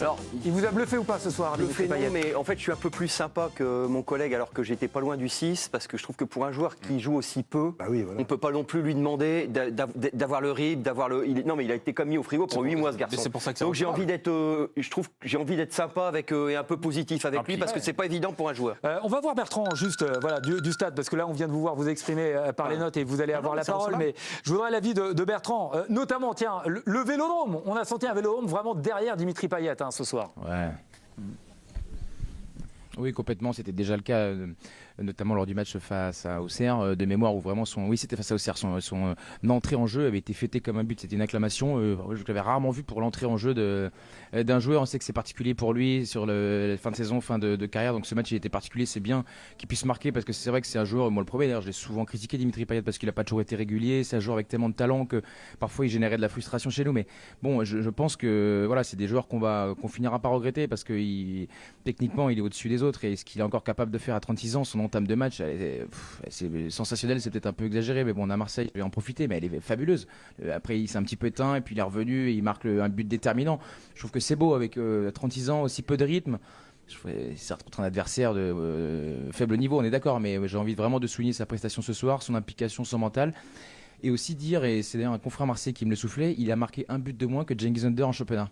Alors, il vous a bluffé ou pas ce soir, Dimitri Payet? Non, mais en fait, je suis un peu plus sympa que mon collègue, alors que j'étais pas loin du 6, parce que je trouve que pour un joueur qui joue aussi peu, on ne peut pas non plus lui demander d'avoir le rythme, d'avoir le. Non, mais il a été comme mis au frigo pour 8 mois, ce garçon. C'est pour ça que donc j'ai envie d'être, je trouve que j'ai envie d'être sympa avec et un peu positif avec lui, parce que c'est pas évident pour un joueur. On va voir Bertrand juste voilà du stade, parce que là on vient de vous voir vous exprimer par les notes et vous allez avoir la parole, mais je voudrais l'avis de Bertrand, notamment tiens le Vélodrome. On a senti un Vélodrome vraiment derrière Dimitri Payet ce soir. Ouais. Oui, complètement. C'était déjà le cas, notamment lors du match face à Auxerre, de mémoire, où vraiment c'était face à Auxerre, son entrée en jeu avait été fêtée comme un but. C'était une acclamation. Je l'avais rarement vu pour l'entrée en jeu d'un joueur. On sait que c'est particulier pour lui sur la fin de saison, fin de carrière. Donc ce match, il était particulier. C'est bien qu'il puisse marquer, parce que c'est vrai que c'est un joueur, moi le premier d'ailleurs, je l'ai souvent critiqué, Dimitri Payet, parce qu'il n'a pas toujours été régulier. C'est un joueur avec tellement de talent que parfois il générait de la frustration chez nous. Mais bon, je pense que voilà, c'est des joueurs qu'on finira par regretter, parce que techniquement, il est au-dessus des autres. Et ce qu'il est encore capable de faire à 36 ans, son entame de match, c'est sensationnel, c'est peut-être un peu exagéré, mais bon, on a Marseille, je vais en profiter, mais elle est fabuleuse. Après, il s'est un petit peu éteint, et puis il est revenu, et il marque un but déterminant. Je trouve que c'est beau, avec 36 ans, aussi peu de rythme. Certes, contre un adversaire de faible niveau, on est d'accord, mais j'ai envie vraiment de souligner sa prestation ce soir, son implication, son mental. Et aussi dire, et c'est d'ailleurs un confrère marseillais qui me le soufflait, il a marqué un but de moins que Cengiz Under en championnat.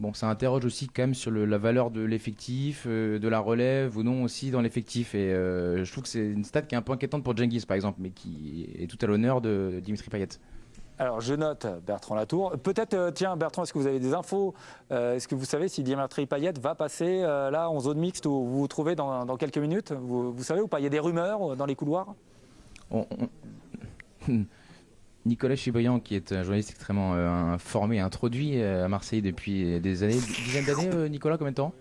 Bon, ça interroge aussi quand même sur la valeur de l'effectif, de la relève ou non aussi dans l'effectif. Et je trouve que c'est une stat qui est un peu inquiétante pour Cengiz, par exemple, mais qui est tout à l'honneur de Dimitri Payet. Alors, je note Bertrand Latour. Peut-être, tiens, Bertrand, est-ce que vous avez des infos? Est-ce que vous savez si Dimitri Payet va passer là en zone mixte où vous vous trouvez dans quelques minutes? Vous savez ou pas? Il y a des rumeurs dans les couloirs? Nicolas Chibriand, qui est un journaliste extrêmement informé et introduit à Marseille depuis des années, une dizaine d'années, Nicolas, combien de temps?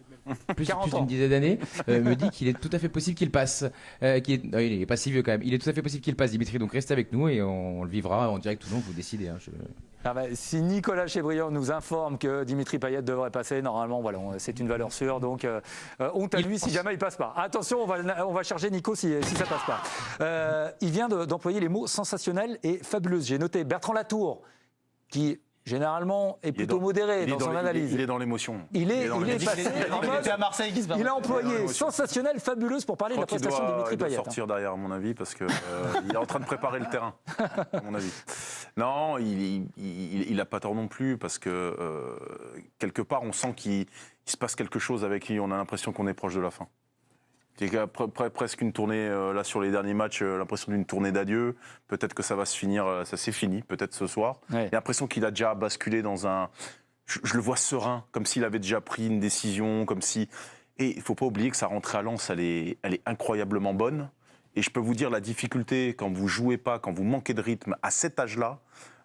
Plus d'une dizaine d'années, me dit qu'il est tout à fait possible qu'il passe. Il n'est pas si vieux quand même. Il est tout à fait possible qu'il passe, Dimitri. Donc restez avec nous et on le vivra en direct tout le long. Vous décidez. Si Nicolas Chebriand nous informe que Dimitri Payet devrait passer, normalement, voilà, c'est une valeur sûre. Donc, honte à lui si jamais il passe pas. Attention, on va charger Nico si ça passe pas. Il vient d'employer les mots sensationnels et fabuleux. J'ai noté Bertrand Latour, qui généralement est plutôt modéré dans son analyse. Il est dans l'émotion. Il est passé en mode, à Marseille qui se il a employé sensationnel, fabuleuse pour parler de la prestation de Dimitri Payet. Il doit sortir derrière, à mon avis, parce qu'il est en train de préparer le terrain, à mon avis. Non, il n'a pas tort non plus, parce que quelque part, on sent qu'il se passe quelque chose avec lui. On a l'impression qu'on est proche de la fin. C'est presque une tournée, là sur les derniers matchs, l'impression d'une tournée d'adieu. Peut-être que ça va se finir, ça s'est fini, peut-être ce soir. Ouais. J'ai l'impression qu'il a déjà basculé dans un... Je le vois serein, comme s'il avait déjà pris une décision, comme si... Et il ne faut pas oublier que sa rentrée à Lens, elle est incroyablement bonne. Et je peux vous dire la difficulté, quand vous ne jouez pas, quand vous manquez de rythme, à cet âge-là,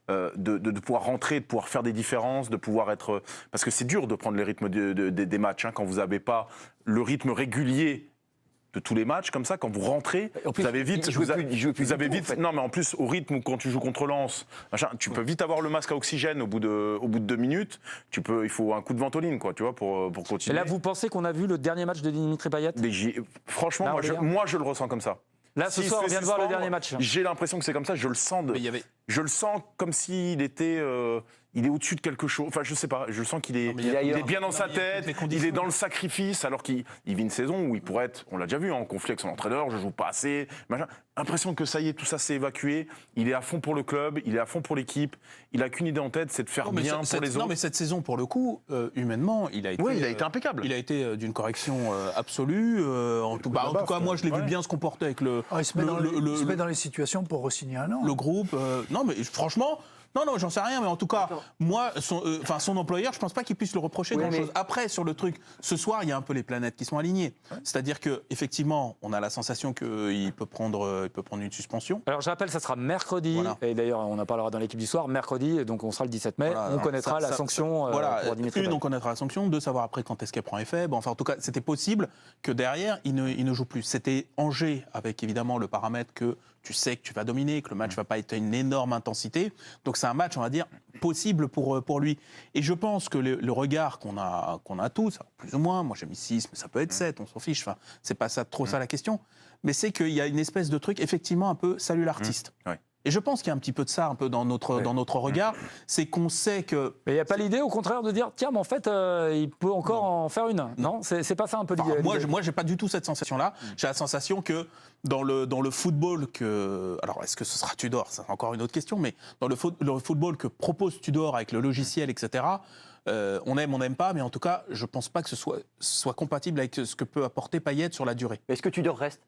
de pouvoir rentrer, de pouvoir faire des différences, de pouvoir être... Parce que c'est dur de prendre les rythmes des matchs, hein, quand vous n'avez pas le rythme régulier de tous les matchs, comme ça, quand vous rentrez, vous avez vite... Non, mais en plus, au rythme où quand tu joues contre Lens, tu peux vite avoir le masque à oxygène au bout de 2 minutes. Il faut un coup de ventoline, quoi, tu vois, pour continuer. Et là, vous pensez qu'on a vu le dernier match de Dimitri Payet? Franchement, moi, je le ressens comme ça. Là, ce soir, on vient de voir le dernier match. J'ai l'impression que c'est comme ça, je le sens. Je le sens comme s'il était... il est au-dessus de quelque chose. Enfin, je sais pas. Je sens qu'il est, il est bien dans sa tête. Il est dans le sacrifice, alors qu'il vit une saison où il pourrait être, on l'a déjà vu, en conflit avec son entraîneur. Je joue pas assez. Machin. L'impression que ça y est, tout ça s'est évacué. Il est à fond pour le club. Il est à fond pour l'équipe. Il a qu'une idée en tête, c'est de faire bien pour les autres. Non, mais cette saison, pour le coup, humainement, il a été. Oui, il a été impeccable. Il a été d'une correction absolue. En tout cas, moi, je l'ai vu bien se comporter avec le. Il se met dans les situations pour re-signer un an. Le groupe. Non, mais franchement. Non, j'en sais rien, mais en tout cas, moi, son employeur, je pense pas qu'il puisse le reprocher grand-chose. Après, sur le truc, ce soir, il y a un peu les planètes qui sont alignées. C'est-à-dire qu'effectivement, on a la sensation qu'il peut prendre une suspension. Alors, je rappelle, ça sera mercredi, voilà. Et d'ailleurs, on en parlera dans l'équipe du soir, mercredi, donc on sera le 17 mai, on connaîtra la sanction pour Dimitri Payet. On connaîtra la sanction, de savoir après quand est-ce qu'elle prend effet. Bon, enfin, en tout cas, c'était possible que derrière, il ne joue plus. C'était Angers, avec évidemment le paramètre que tu sais que tu vas dominer, que le match ne va pas être à une énorme intensité. Donc c'est un match, on va dire, possible pour lui. Et je pense que le regard qu'on a tous, plus ou moins, moi j'ai mis 6, mais ça peut être 7, on s'en fiche, enfin, c'est pas ça, trop ça la question, mais c'est qu'il y a une espèce de truc, effectivement, un peu salut l'artiste. Et je pense qu'il y a un petit peu de ça, un peu dans notre regard, c'est qu'on sait que... Mais il n'y a pas l'idée, au contraire, de dire, tiens, mais en fait, il peut encore en faire une. Non, c'est pas ça un peu l'idée. Moi, j'ai pas du tout cette sensation-là. J'ai la sensation que dans le football alors, est-ce que ce sera Tudor? C'est encore une autre question, mais dans le football que propose Tudor avec le logiciel, etc., on aime, on n'aime pas, mais en tout cas, je ne pense pas que ce soit compatible avec ce que peut apporter Payet sur la durée. Est-ce que Tudor reste?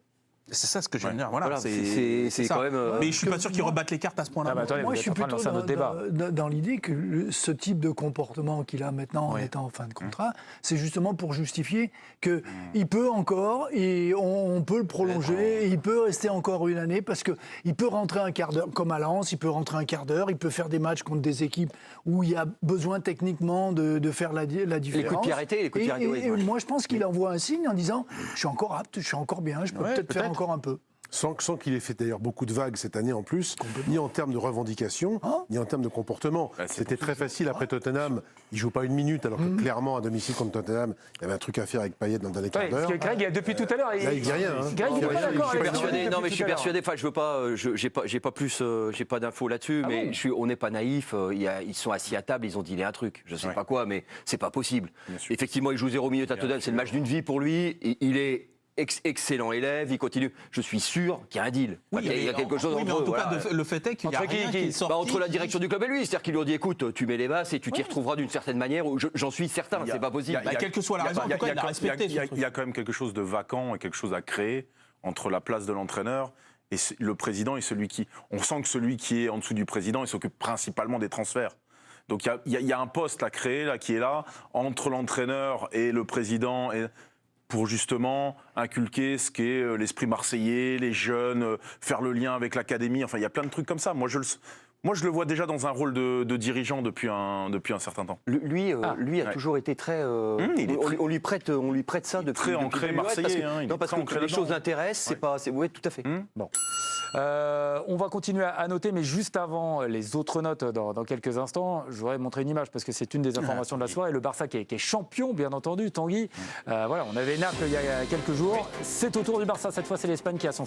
C'est ça ce que je viens de dire. Voilà, c'est ça. quand même. Mais je ne suis pas sûr qu'ils rebattent les cartes à ce point-là. Attendez, Moi, je suis plutôt un autre débat. dans l'idée que ce type de comportement qu'il a maintenant en étant en fin de contrat, c'est justement pour justifier qu'il peut encore, et on peut le prolonger, et il peut rester encore une année, parce qu'il peut rentrer un quart d'heure, comme à Lens, il peut rentrer un quart d'heure, il peut faire des matchs contre des équipes où il y a besoin techniquement de faire la différence. Les coups de pied arrêtés, les coups de pied arrêtés. Et moi, je pense qu'il envoie un signe en disant « je suis encore apte, je suis encore bien, je peux peut-être faire encore un peu ». Sans qu'il ait fait d'ailleurs beaucoup de vagues cette année en plus, ni en termes de revendication, ni en termes de comportement. C'était très facile après Tottenham. Il ne joue pas une minute, alors que clairement, à domicile contre Tottenham, il y avait un truc à faire avec Payet dans les quarts d'heure. Parce que Greg, depuis tout à l'heure, là, il dit rien. Greg, il n'est pas d'accord. Je suis persuadé. Enfin, je veux pas. J'ai pas plus. J'ai pas d'infos là-dessus. Mais on n'est pas naïf. Ils sont assis à table. Ils ont dealé un truc. Je sais pas quoi, mais c'est pas possible. Effectivement, il joue 0 minutes à Tottenham. C'est le match d'une vie pour lui. Il est excellent élève, il continue. Je suis sûr qu'il y a un deal. Oui, il y a quelque chose entre mais en eux. tout cas, le fait est qu'il y a rien qui est sorti. Entre la direction du club et lui, c'est-à-dire qu'ils lui ont dit écoute, tu mets les bases et tu t'y retrouveras d'une certaine manière. J'en suis certain, c'est pas possible. Quelle que soit la raison, en tout cas, il a respecté. Il y a quand même quelque chose de vacant et quelque chose à créer entre la place de l'entraîneur et le président et celui qui... On sent que celui qui est en dessous du président, il s'occupe principalement des transferts. Donc il y a un poste à créer là, qui est là, entre l'entraîneur et le président... pour justement inculquer ce qu'est l'esprit marseillais, les jeunes, faire le lien avec l'académie. Enfin, il y a plein de trucs comme ça. Moi, je le vois déjà dans un rôle de dirigeant depuis un certain temps. Lui a toujours été très... on lui prête ça depuis... Très ancré marseillais. Parce que les choses l'intéressent, oui, tout à fait. Bon. On va continuer à noter, mais juste avant les autres notes, dans quelques instants, je voudrais montrer une image parce que c'est une des informations de la soirée. Le Barça qui est champion, bien entendu, Tanguy. Voilà, on avait Naples il y a quelques jours. C'est au tour du Barça, cette fois c'est l'Espagne qui a son champion.